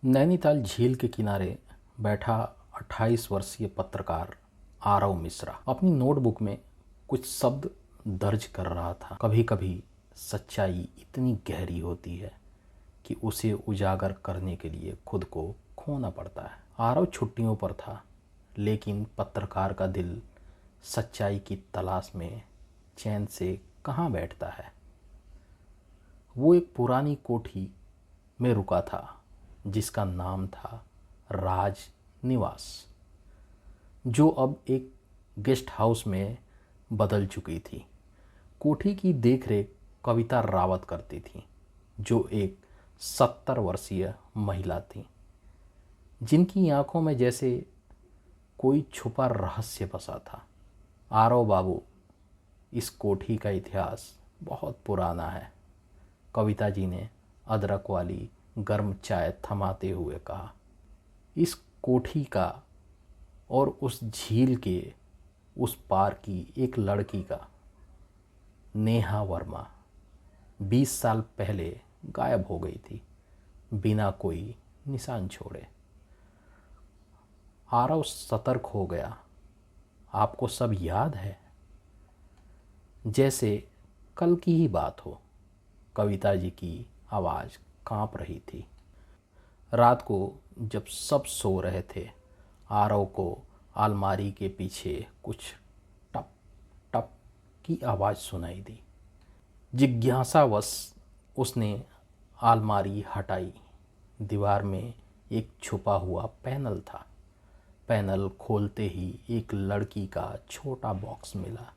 नैनीताल झील के किनारे बैठा 28 वर्षीय पत्रकार आरव मिश्रा अपनी नोटबुक में कुछ शब्द दर्ज कर रहा था। कभी कभी सच्चाई इतनी गहरी होती है कि उसे उजागर करने के लिए खुद को खोना पड़ता है। आरव छुट्टियों पर था, लेकिन पत्रकार का दिल सच्चाई की तलाश में चैन से कहाँ बैठता है। वो एक पुरानी कोठी में रुका था जिसका नाम था राज निवास, जो अब एक गेस्ट हाउस में बदल चुकी थी। कोठी की देखरेख कविता रावत करती थी, जो एक 70 वर्षीय महिला थी जिनकी आंखों में जैसे कोई छुपा रहस्य बसा था। आरव बाबू, इस कोठी का इतिहास बहुत पुराना है, कविता जी ने अदरक वाली गर्म चाय थमाते हुए कहा। इस कोठी का और उस झील के उस पार की एक लड़की का, नेहा वर्मा, 20 साल पहले गायब हो गई थी, बिना कोई निशान छोड़े। आरव सतर्क हो गया। आपको सब याद है? जैसे कल की ही बात हो। कविता जी की आवाज़ कांप रही थी। रात को जब सब सो रहे थे, आरव को अलमारी के पीछे कुछ टप टप की आवाज़ सुनाई दी। जिज्ञासावश उसने अलमारी हटाई। दीवार में एक छुपा हुआ पैनल था। पैनल खोलते ही एक लड़की का छोटा बॉक्स मिला,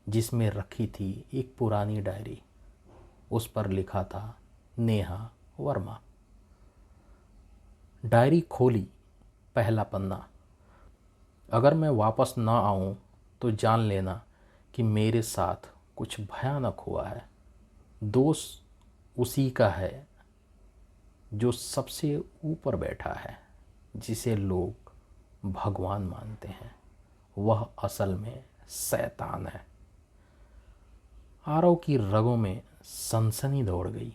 जिसमें रखी थी एक पुरानी डायरी। उस पर लिखा था नेहा वर्मा। डायरी खोली। पहला पन्ना। अगर मैं वापस ना आऊं तो जान लेना कि मेरे साथ कुछ भयानक हुआ है। दोष उसी का है जो सबसे ऊपर बैठा है, जिसे लोग भगवान मानते हैं। वह असल में शैतान है। आरव की रगों में सनसनी दौड़ गई।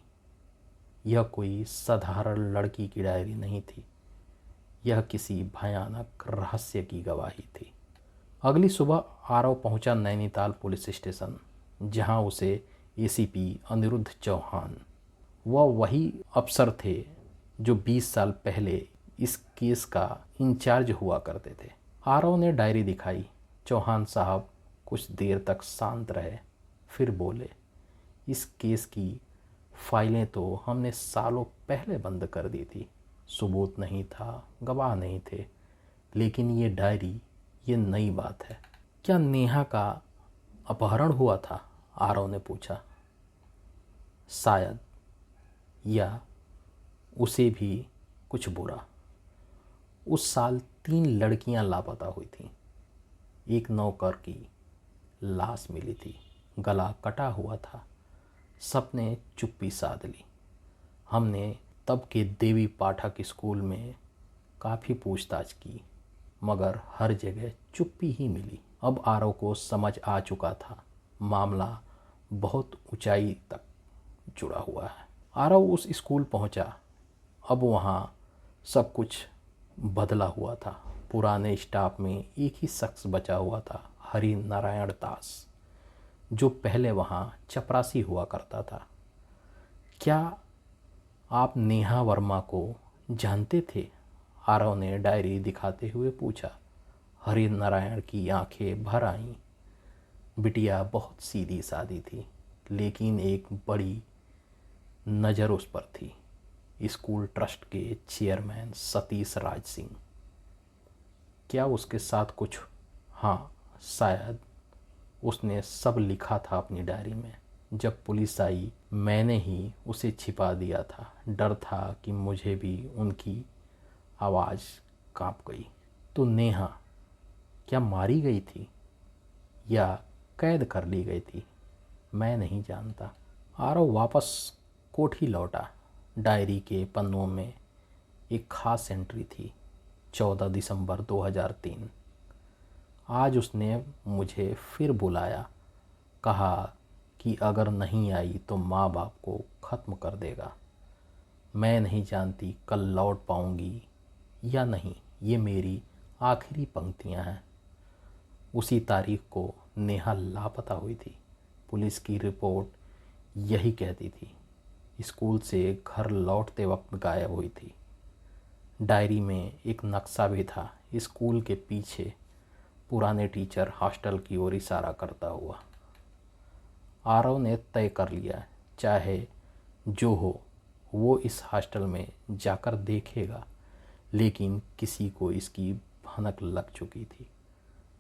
यह कोई साधारण लड़की की डायरी नहीं थी, यह किसी भयानक रहस्य की गवाही थी। अगली सुबह आरव पहुंचा नैनीताल पुलिस स्टेशन, जहां उसे एसीपी अनिरुद्ध चौहान, वह वही अफसर थे जो 20 साल पहले इस केस का इंचार्ज हुआ करते थे। आरव ने डायरी दिखाई। चौहान साहब कुछ देर तक शांत रहे, फिर बोले, इस केस की फाइलें तो हमने सालों पहले बंद कर दी थी। सबूत नहीं था, गवाह नहीं थे, लेकिन ये डायरी, ये नई बात है। क्या नेहा का अपहरण हुआ था? आरव ने पूछा। शायद, या उसे भी कुछ बुरा। उस साल 3 लड़कियां लापता हुई थीं। एक नौकर की लाश मिली थी, गला कटा हुआ था। सबने चुप्पी साध ली। हमने तब के देवी पाठक स्कूल में काफ़ी पूछताछ की, मगर हर जगह चुप्पी ही मिली। अब आरव को समझ आ चुका था, मामला बहुत ऊंचाई तक जुड़ा हुआ है। आरव उस स्कूल पहुंचा। अब वहाँ सब कुछ बदला हुआ था। पुराने स्टाफ में एक ही शख्स बचा हुआ था, हरि नारायण दास, जो पहले वहाँ चपरासी हुआ करता था। क्या आप नेहा वर्मा को जानते थे? आरव ने डायरी दिखाते हुए पूछा। हरि नारायण की आंखें भर आईं। बिटिया बहुत सीधी सादी थी, लेकिन एक बड़ी नज़र उस पर थी। स्कूल ट्रस्ट के चेयरमैन सतीश राज सिंह। क्या उसके साथ कुछ? हाँ, शायद। उसने सब लिखा था अपनी डायरी में। जब पुलिस आई, मैंने ही उसे छिपा दिया था। डर था कि मुझे भी। उनकी आवाज़ कांप गई। तो नेहा क्या मारी गई थी या कैद कर ली गई थी? मैं नहीं जानता। आरव वापस कोठी लौटा। डायरी के पन्नों में एक खास एंट्री थी, 14 दिसंबर 2003। आज उसने मुझे फिर बुलाया, कहा कि अगर नहीं आई तो माँ बाप को ख़त्म कर देगा। मैं नहीं जानती कल लौट पाऊंगी या नहीं, ये मेरी आखिरी पंक्तियां हैं। उसी तारीख को नेहा लापता हुई थी। पुलिस की रिपोर्ट यही कहती थी। स्कूल से घर लौटते वक्त गायब हुई थी। डायरी में एक नक्शा भी था, स्कूल के पीछे पुराने टीचर हॉस्टल की ओर इशारा करता हुआ। आरव ने तय कर लिया, चाहे जो हो वो इस हॉस्टल में जाकर देखेगा, लेकिन किसी को इसकी भनक लग चुकी थी।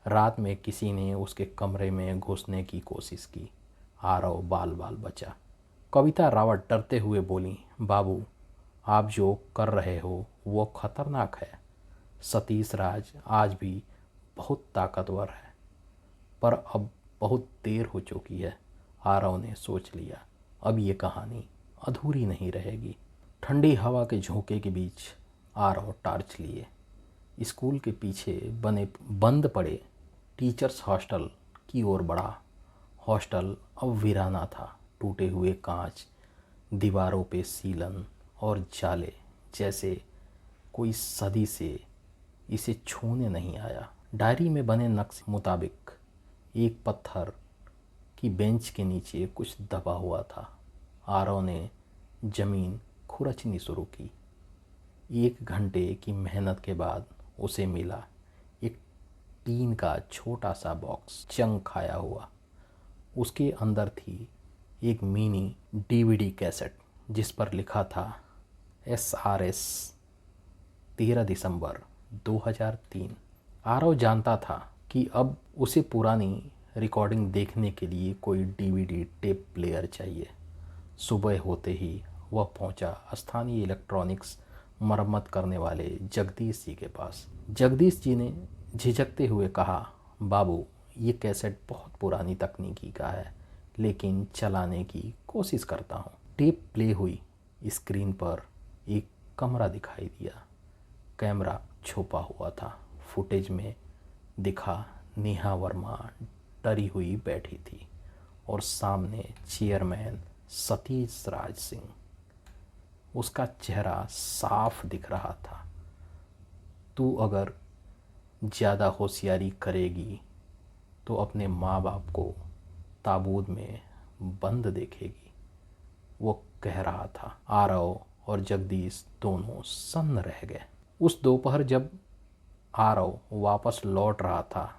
रात में किसी ने उसके कमरे में घुसने की कोशिश की। आरव बाल बाल बचा। कविता रावत डरते हुए बोली, बाबू, आप जो कर रहे हो वो खतरनाक है। सतीश राज आज भी बहुत ताकतवर है, पर अब बहुत देर हो चुकी है। आरव ने सोच लिया, अब ये कहानी अधूरी नहीं रहेगी। ठंडी हवा के झोंके के बीच आरव टार्च लिए स्कूल के पीछे बने बंद पड़े टीचर्स हॉस्टल की ओर बढ़ा। हॉस्टल अब वीराना था। टूटे हुए कांच, दीवारों पे सीलन और जाले, जैसे कोई सदी से इसे छूने नहीं आया। डायरी में बने नक्शे मुताबिक एक पत्थर की बेंच के नीचे कुछ दबा हुआ था। आरव ने जमीन खुरचनी शुरू की। 1 घंटे की मेहनत के बाद उसे मिला एक टीन का छोटा सा बॉक्स, जंग खाया हुआ। उसके अंदर थी एक मिनी डीवीडी कैसेट जिस पर लिखा था SRS 13 दिसंबर 2003। आरव जानता था कि अब उसे पुरानी रिकॉर्डिंग देखने के लिए कोई डीवीडी टेप प्लेयर चाहिए। सुबह होते ही वह पहुंचा स्थानीय इलेक्ट्रॉनिक्स मरम्मत करने वाले जगदीश जी के पास। जगदीश जी ने झिझकते हुए कहा, बाबू, ये कैसेट बहुत पुरानी तकनीकी का है, लेकिन चलाने की कोशिश करता हूँ। टेप प्ले हुई। स्क्रीन पर एक कमरा दिखाई दिया। कैमरा छुपा हुआ था। फुटेज में दिखा नेहा वर्मा डरी हुई बैठी थी और सामने चेयरमैन सतीश राज सिंह। उसका चेहरा साफ दिख रहा था। तू अगर ज़्यादा होशियारी करेगी तो अपने माँ बाप को ताबूत में बंद देखेगी, वो कह रहा था। आरव और जगदीश दोनों सन्न रह गए। उस दोपहर जब आरव वापस लौट रहा था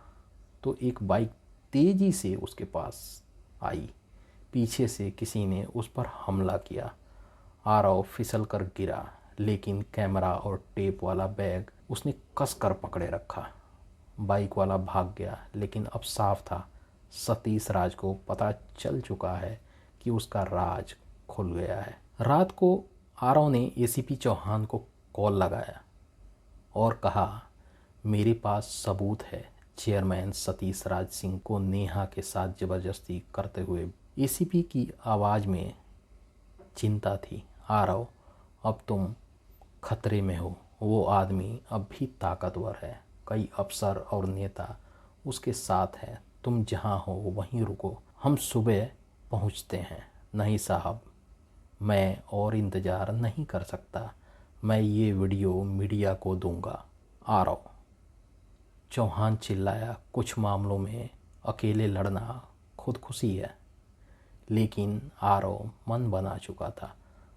तो एक बाइक तेजी से उसके पास आई। पीछे से किसी ने उस पर हमला किया। आरव फिसल कर गिरा, लेकिन कैमरा और टेप वाला बैग उसने कस कर पकड़े रखा। बाइक वाला भाग गया, लेकिन अब साफ था सतीश राज को पता चल चुका है कि उसका राज खुल गया है। रात को आरव ने ACP चौहान को कॉल लगाया और कहा, मेरे पास सबूत है। चेयरमैन सतीश राज सिंह को नेहा के साथ ज़बरदस्ती करते हुए। ACP की आवाज़ में चिंता थी। आरव, अब तुम खतरे में हो। वो आदमी अब भी ताकतवर है। कई अफसर और नेता उसके साथ हैं। तुम जहाँ हो वहीं रुको, हम सुबह पहुँचते हैं। नहीं साहब, मैं और इंतज़ार नहीं कर सकता। मैं ये वीडियो मीडिया को दूंगा। आरव, चौहान चिल्लाया, कुछ मामलों में अकेले लड़ना खुदकुशी है। लेकिन आरव मन बना चुका था।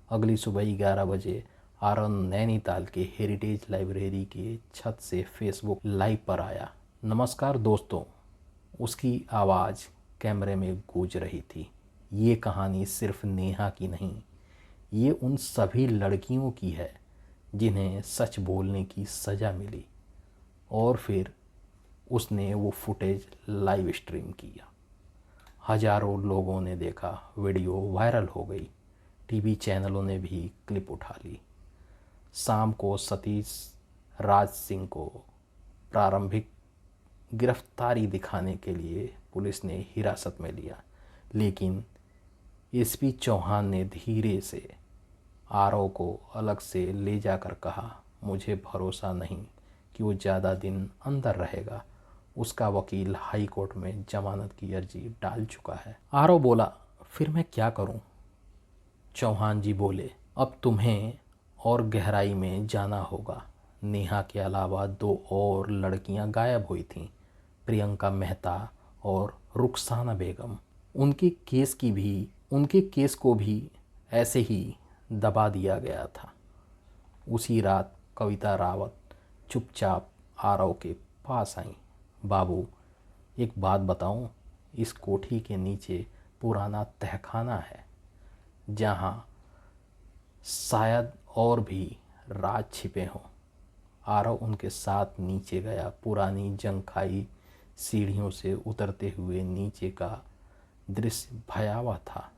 अगली सुबह 11 बजे आरव नैनीताल के हेरिटेज लाइब्रेरी के छत से फेसबुक लाइव पर आया। नमस्कार दोस्तों, उसकी आवाज़ कैमरे में गूंज रही थी। ये कहानी सिर्फ नेहा की नहीं, ये उन सभी लड़कियों की है जिन्हें सच बोलने की सज़ा मिली। और फिर उसने वो फुटेज लाइव स्ट्रीम किया। हजारों लोगों ने देखा। वीडियो वायरल हो गई। टीवी चैनलों ने भी क्लिप उठा ली। शाम को सतीश राज सिंह को प्रारंभिक गिरफ्तारी दिखाने के लिए पुलिस ने हिरासत में लिया, लेकिन SP चौहान ने धीरे से आरव को अलग से ले जाकर कहा, मुझे भरोसा नहीं कि वो ज़्यादा दिन अंदर रहेगा। उसका वकील हाई कोर्ट में जमानत की अर्जी डाल चुका है। आरव बोला, फिर मैं क्या करूं? चौहान जी बोले, अब तुम्हें और गहराई में जाना होगा। नेहा के अलावा 2 और लड़कियां गायब हुई थीं, प्रियंका मेहता और रुखसाना बेगम। उनके केस को भी ऐसे ही दबा दिया गया था। उसी रात कविता रावत चुपचाप आरव के पास आई। बाबू, एक बात बताऊं, इस कोठी के नीचे पुराना तहखाना है जहां शायद और भी राज छिपे हों। आरव उनके साथ नीचे गया। पुरानी जंग खाई सीढ़ियों से उतरते हुए नीचे का दृश्य भयावह था।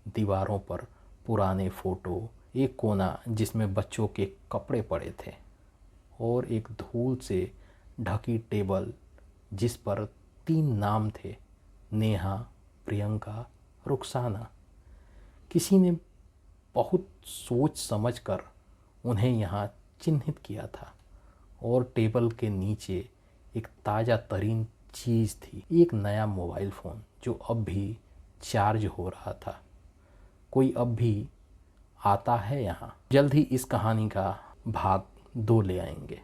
दीवारों पर पुराने फोटो, एक कोना जिसमें बच्चों के कपड़े पड़े थे और एक धूल से ढकी टेबल जिस पर 3 नाम थे, नेहा, प्रियंका, रुखसाना। किसी ने बहुत सोच समझकर उन्हें यहाँ चिन्हित किया था। और टेबल के नीचे एक ताज़ा तरीन चीज़ थी, एक नया मोबाइल फ़ोन जो अब भी चार्ज हो रहा था। कोई अब भी आता है यहाँ। जल्द ही इस कहानी का भाग 2 ले आएंगे।